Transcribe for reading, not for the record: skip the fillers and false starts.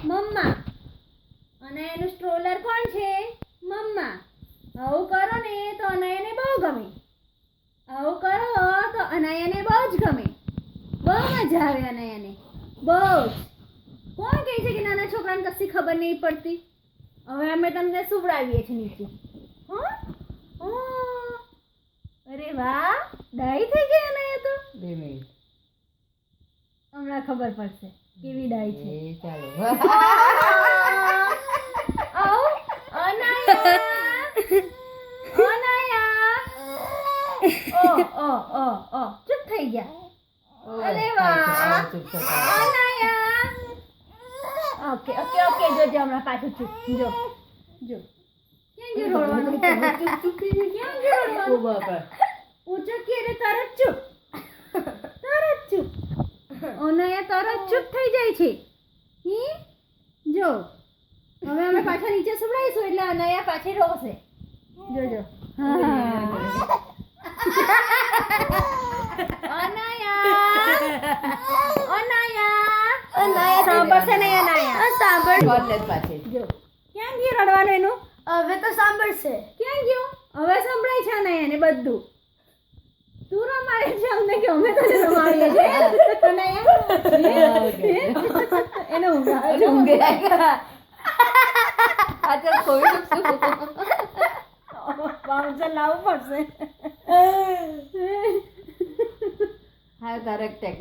મમ્મા. અને એનું સ્ટ્રોલર કોણ છે? મમ્મા. આવું કરો ને તો અનાયાને બહુ ગમે. આવું કરો તો અનાયાને બહુ જ ગમે. બહુ મજા આવે અનાયાને. બહુ જ. કોણ કહે છે કે નાના છોકરાને કશી ખબર નહીં પડતી? હવે અમે તમને સુવડાવીએ છીએ નીચે. અરે વાહ, ડાઈ થઈ ગઈ અનાયા તો. 2 મિનિટ. હમણાં ખબર પડશે કેવી ડાઈ છે. ચાલો. આવ અનાયા. અનાયા. ઓ ચૂપ થઈ ગયા. અરે વાહ. ચૂપ થતા. અનાયા. ઓકે જો હમણાં પાછું ચૂપ. જો ક્યાં ગયું રોડવાનું? ચૂપ થઈ ગયું. ક્યાં ગયું ઓ રોડવાનું? બાપા. ઉચકીએ ને તરત ચૂપ. અનાયા તરત ચૂપ થઈ જાય છે. જો હવે અમે પાછા નીચે સુવડાવીશું એટલે અનાયા પાછી રોશે. જોજો. અનાયા સાંભળશે નહીં અનાયા. સાંભળ. કોલેજ પાછી. જો ક્યાં ગયું રડવાનું એનું? હવે તો સાંભળશે. ક્યાં ગયું? હવે સંભળાય છે અનાયાને બધું. તું રમાડે છે અમને કે અમે તને રમાડીએ છીએ? અનાયા એને ઊંઘે આવ્યા. આ તો ખોયું શું? બાઉન્સર લાવવું પડશે. હા તારે ટેક